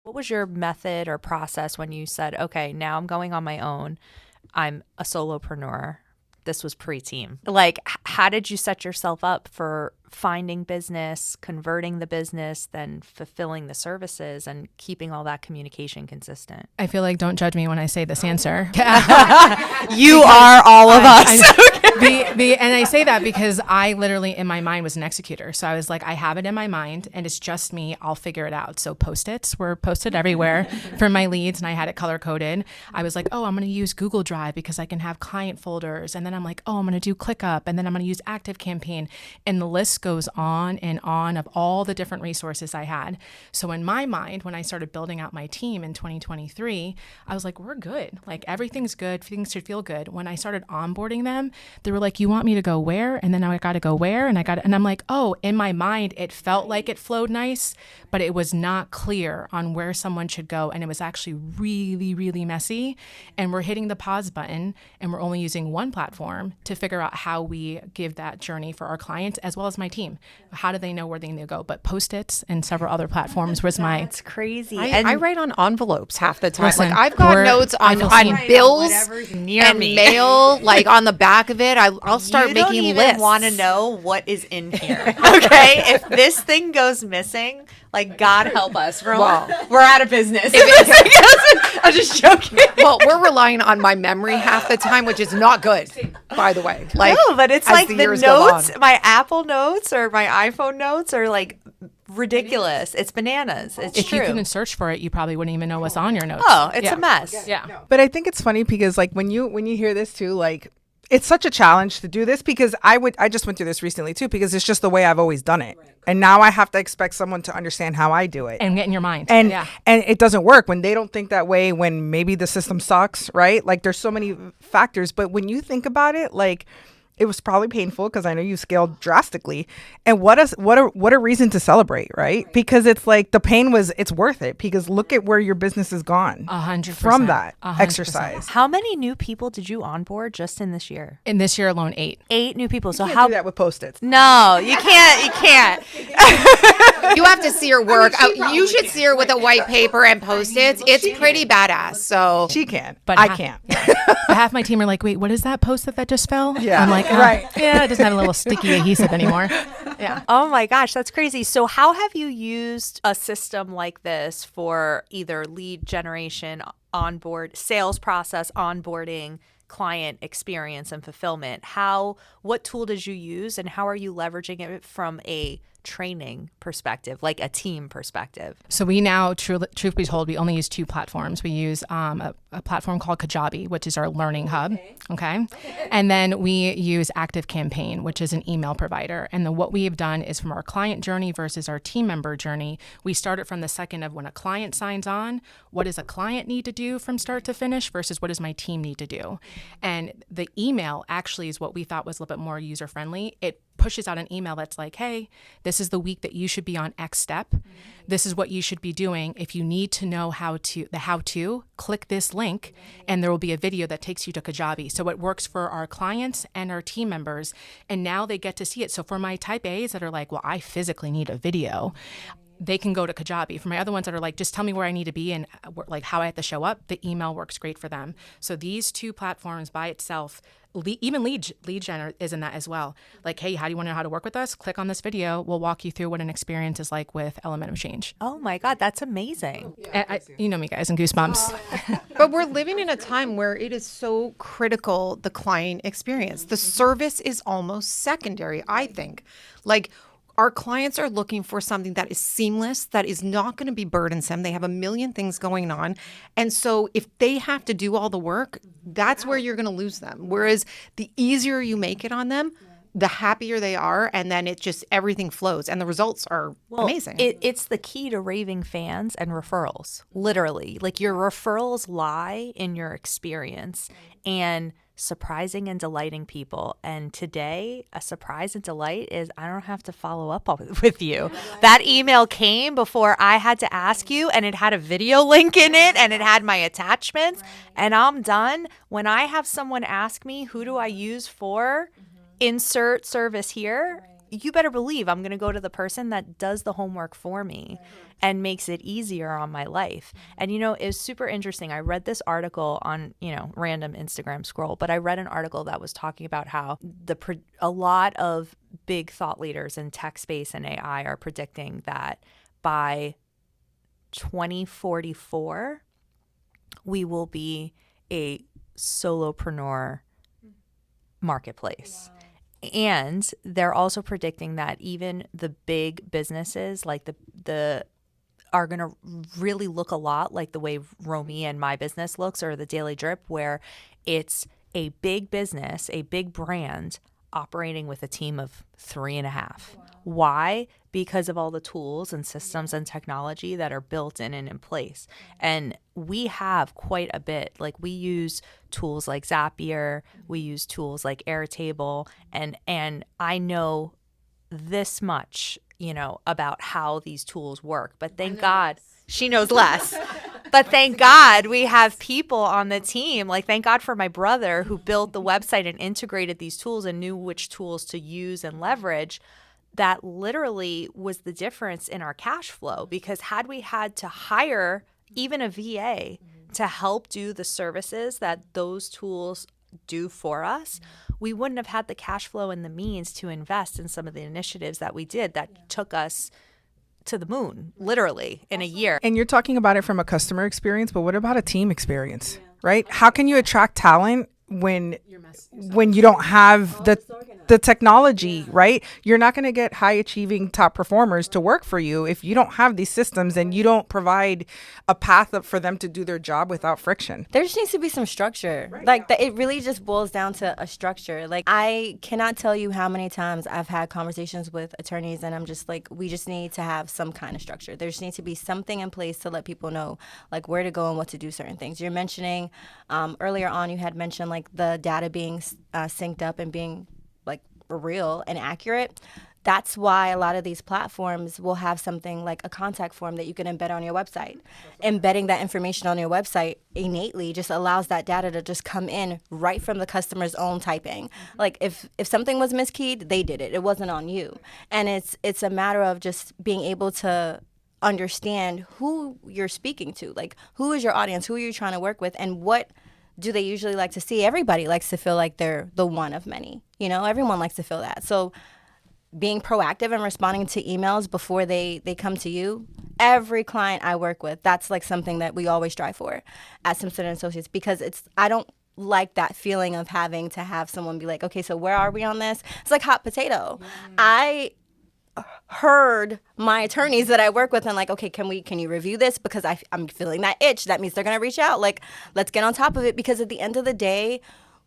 What was your method or process when you said, okay, now I'm going on my own. I'm a solopreneur. This was pre-team. Like, how did you set yourself up for finding business, converting the business, then fulfilling the services and keeping all that communication consistent? I feel like, don't judge me when I say this answer. You are all of us. And I say that because I literally in my mind was an executor. So I was like, I have it in my mind and it's just me. I'll figure it out. So Post-its were posted everywhere for my leads and I had it color coded. I was like, oh, I'm going to use Google Drive because I can have client folders. And then I'm like, oh, I'm going to do ClickUp. And then I'm going to use ActiveCampaign. And the list goes on and on of all the different resources I had. So in my mind, when I started building out my team in 2023, I was like, we're good. Like everything's good. Things should feel good. When I started onboarding them, they were like, you want me to go where? And then now I got to go where? And I'm like, oh, in my mind, it felt like it flowed nice, but it was not clear on where someone should go. And it was actually really, really messy. And we're hitting the pause button and we're only using one platform to figure out how we give that journey for our clients as well as my team. How do they know where they need to go? But Post-its and several other platforms was my... It's crazy. I write on envelopes half the time. Listen, like I've got notes on bills and mail, like on the back of it. I'll start making lists. You don't even want to know what is in here. Okay, if this thing goes missing, like God help us, we're out of business. I'm just joking. Well, we're relying on my memory half the time, which is not good, by the way. Like, no, but it's like the notes, my Apple notes or my iPhone notes are like ridiculous. It's bananas. It's if true. you couldn't search for it, you probably wouldn't even know what's on your notes. Oh, it's a mess. Yeah. But I think it's funny because like when you hear this too, like it's such a challenge to do this because I just went through this recently too because it's just the way I've always done it. And now I have to expect someone to understand how I do it. And get in your mind. And it doesn't work when they don't think that way, when maybe the system sucks, right? Like there's so many factors. But when you think about it, like it was probably painful because I know you scaled drastically. And what a reason to celebrate, right? Because it's like the pain it's worth it because look at where your business has gone 100% from that 100%. exercise. How many new people did you onboard just in this year? In this year alone, 8. 8 new people. So You can't how do that with Post-its. No, you can't. You can't. you have to see her work. You should see her with a white paper and Post-its. It's pretty badass. So She can, But I can't. But half my team are like, wait, what is that Post-it that just fell? Yeah. I'm like, Right. Yeah, it doesn't have a little sticky adhesive anymore. Yeah. Oh my gosh, that's crazy. So how have you used a system like this for either lead generation, onboard, sales process, onboarding, client experience and fulfillment? What tool did you use and how are you leveraging it from a training perspective, like a team perspective? So we now, truth be told, we only use 2 platforms. We use a platform called Kajabi, which is our learning hub. Okay. And then we use ActiveCampaign, which is an email provider. And what we have done is from our client journey versus our team member journey, we started from the second of when a client signs on, what does a client need to do from start to finish versus what does my team need to do? And the email actually is what we thought was a little bit more user friendly. It pushes out an email that's like, hey, this is the week that you should be on X step. This is what you should be doing. If you need to know how to, click this link and there will be a video that takes you to Kajabi. So it works for our clients and our team members. And now they get to see it. So for my type A's that are like, well, I physically need a video, they can go to Kajabi. For my other ones that are like, just tell me where I need to be and like how I have to show up, the email works great for them. So these 2 platforms by itself, even lead gen is in that as well. Like, hey, how do you want to know how to work with us? Click on this video. We'll walk you through what an experience is like with Element of Change. Oh my God, that's amazing. You know me, guys, and goosebumps. But we're living in a time where it is so critical, the client experience. The service is almost secondary, I think. Like, our clients are looking for something that is seamless, that is not going to be burdensome. They have a million things going on. And so if they have to do all the work, that's where you're going to lose them. Whereas the easier you make it on them, the happier they are. And then it just, everything flows. And the results are amazing. It's the key to raving fans and referrals. Literally. Like your referrals lie in your experience and surprising and delighting people. And today, a surprise and delight is I don't have to follow up with you. That email came before I had to ask you, and it had a video link in it, and it had my attachments, and I'm done. When I have someone ask me, who do I use for insert service here? you better believe I'm going to go to the person that does the homework for me and makes it easier on my life. And, it's super interesting. I read this article on, random Instagram scroll, but I read an article that was talking about how a lot of big thought leaders in tech space and AI are predicting that by 2044, we will be a solopreneur marketplace. Wow. And they're also predicting that even the big businesses, like the are going to really look a lot like the way Romi and my business looks, or the Daily Drip, where it's a big business, a big brand operating with a team of 3.5. Wow. Why? Because of all the tools and systems and technology that are built in and in place. And we have quite a bit. Like, we use tools like Zapier, we use tools like Airtable, and I know this much, about how these tools work. But thank God she knows less. But thank God we have people on the team. Like, thank God for my brother who built the website and integrated these tools and knew which tools to use and leverage. That literally was the difference in our cash flow, because had we had to hire even a VA to help do the services that those tools do for us, we wouldn't have had the cash flow and the means to invest in some of the initiatives that we did that took us to the moon, literally, in a year. And you're talking about it from a customer experience, but what about a team experience, right? How can you attract talent when you don't have the technology, right? You're not going to get high achieving top performers to work for you if you don't have these systems and you don't provide a path up for them to do their job without friction. There just needs to be some structure. Right. Like, it really just boils down to a structure. Like, I cannot tell you how many times I've had conversations with attorneys and I'm just like, we just need to have some kind of structure. There just needs to be something in place to let people know, like, where to go and what to do certain things. You're mentioning, earlier on, you had mentioned, like, the data being synced up and being, like, real and accurate. That's why a lot of these platforms will have something like a contact form that you can embed on your website. Embedding that information on your website innately just allows that data to just come in right from the customer's own typing. Like, if something was miskeyed, they did it. It wasn't on you. And it's a matter of just being able to understand who you're speaking to. Like, who is your audience? Who are you trying to work with? And what do they usually like to see? Everybody likes to feel like they're the one of many. Everyone likes to feel that. So being proactive and responding to emails before they come to you, every client I work with, that's like something that we always strive for at Simpson & Associates, because I don't like that feeling of having to have someone be like, okay, so where are we on this? It's like hot potato. I heard my attorneys that I work with and like, okay, can you review this? Because I'm feeling that itch. That means they're going to reach out. Like, let's get on top of it, because at the end of the day,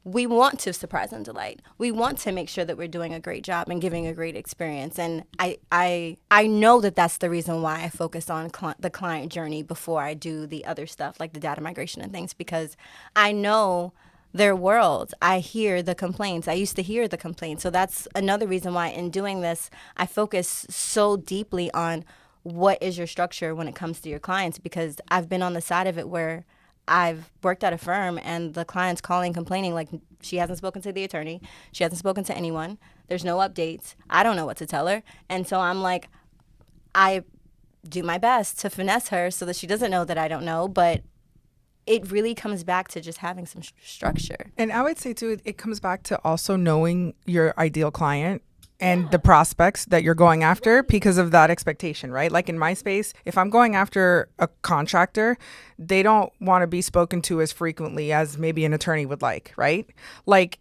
we want to surprise and delight. We want to make sure that we're doing a great job and giving a great experience. And I know that that's the reason why I focus on the client journey before I do the other stuff like the data migration and things, because I know their world. I hear the complaints. I used to hear the complaints. So that's another reason why in doing this, I focus so deeply on what is your structure when it comes to your clients, because I've been on the side of it where I've worked at a firm and the client's calling, complaining, like, she hasn't spoken to the attorney. She hasn't spoken to anyone. There's no updates. I don't know what to tell her. And so I'm like, I do my best to finesse her so that she doesn't know that I don't know, but it really comes back to just having some structure. And I would say, too, it comes back to also knowing your ideal client and the prospects that you're going after because of that expectation, right? Like in my space, if I'm going after a contractor, they don't want to be spoken to as frequently as maybe an attorney would like, right? Like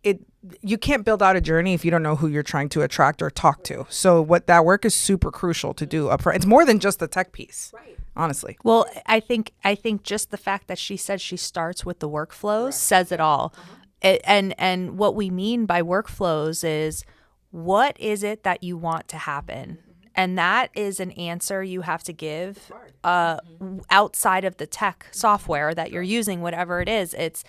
you can't build out a journey if you don't know who you're trying to attract or talk to. So that work is super crucial to do upfront. It's more than just the tech piece. Right. Honestly. Well, I think just the fact that she said she starts with the workflows says it all. And what we mean by workflows is, what is it that you want to happen? And that is an answer you have to give outside of the tech software that you're using, whatever it is. It's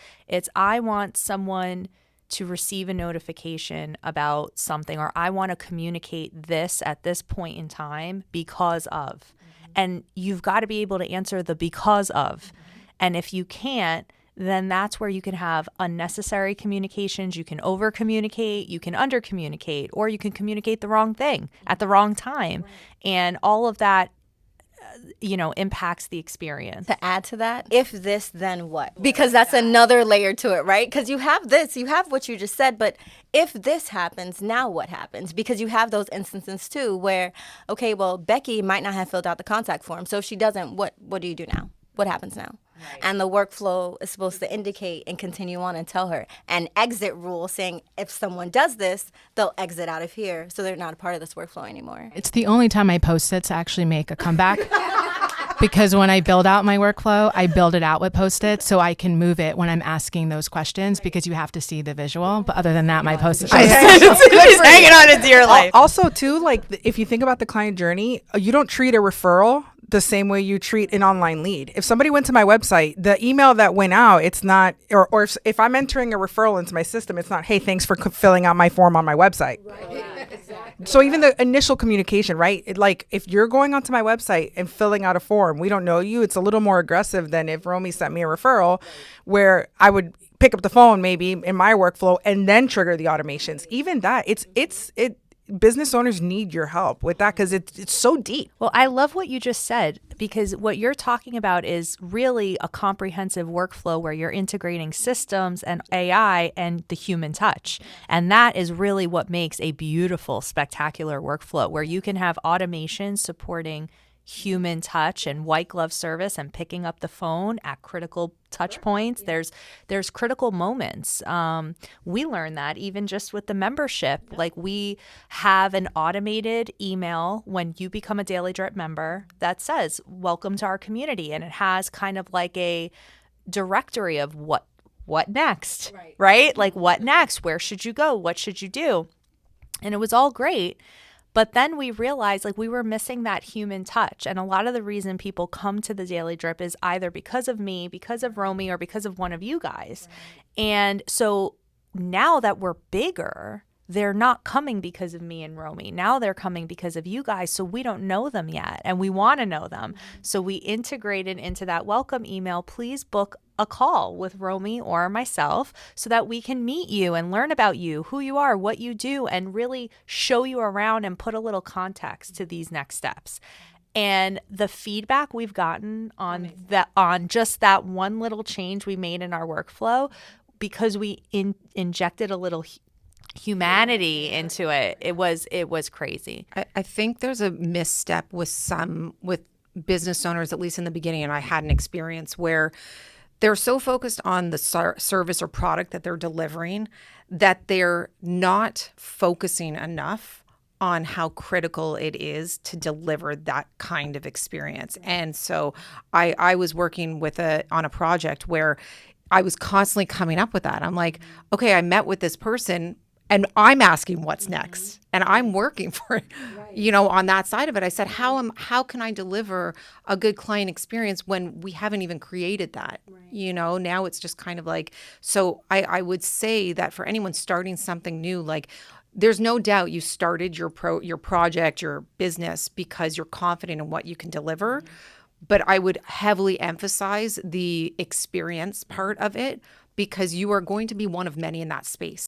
I want someone to receive a notification about something, or I want to communicate this at this point in time because of. And you've got to be able to answer the because of. And if you can't, then that's where you can have unnecessary communications. You can over communicate, you can under communicate, or you can communicate the wrong thing at the wrong time. And all of that, impacts the experience. To add to that, if this, then what? Because that's another layer to it, right? Because you have this, you have what you just said, but if this happens, now what happens? Because you have those instances too where, okay, well, Becky might not have filled out the contact form. So if she doesn't, what do you do now? What happens now? Right. And the workflow is supposed to indicate and continue on and tell her an exit rule saying if someone does this, they'll exit out of here. So they're not a part of this workflow anymore. It's the only time my Post-its actually make a comeback. Because when I build out my workflow, I build it out with Post-its so I can move it when I'm asking those questions because you have to see the visual. But other than that, my Post-its. She's hanging on into your life. Also, too, like if you think about the client journey, you don't treat a referral the same way you treat an online lead. If somebody went to my website, the email that went out, it's not, or if I'm entering a referral into my system, it's not, hey, thanks for filling out my form on my website. Right. Yeah, exactly. So even the initial communication, right? Like if you're going onto my website and filling out a form, we don't know you, it's a little more aggressive than if Romi sent me a referral where I would pick up the phone maybe in my workflow and then trigger the automations. Even that, business owners need your help with that because it's so deep. Well, I love what you just said because what you're talking about is really a comprehensive workflow where you're integrating systems and AI and the human touch. And that is really what makes a beautiful, spectacular workflow where you can have automation supporting human touch and white glove service and picking up the phone at critical touch points. There's critical moments. We learned that even just with the membership, like we have an automated email when you become a Daily Drip member that says, welcome to our community. And it has kind of like a directory of what next, right? Like what next? Where should you go? What should you do? And it was all great. But then we realized like we were missing that human touch. And a lot of the reason people come to the Daily Drip is either because of me, because of Romi, or because of one of you guys. Right. And so now that we're bigger, they're not coming because of me and Romi. Now they're coming because of you guys. So we don't know them yet and we want to know them. Mm-hmm. So we integrated into that welcome email, please book a call with Romi or myself so that we can meet you and learn about you, who you are, what you do, and really show you around and put a little context to these next steps. And the feedback we've gotten on just that one little change we made in our workflow, because we injected a little humanity into it, it was crazy. I think there's a misstep with business owners, at least in the beginning, and I had an experience where they're so focused on the service or product that they're delivering that they're not focusing enough on how critical it is to deliver that kind of experience. And so I was working on a project where I was constantly coming up with that. I'm like, okay, I met with this person and I'm asking what's next, and I'm working for it, on that side of it. I said, how can I deliver a good client experience when we haven't even created that? Right. Now it's just kind of like, so I would say that for anyone starting something new, like there's no doubt you started your project, your business because you're confident in what you can deliver. Mm-hmm. But I would heavily emphasize the experience part of it because you are going to be one of many in that space.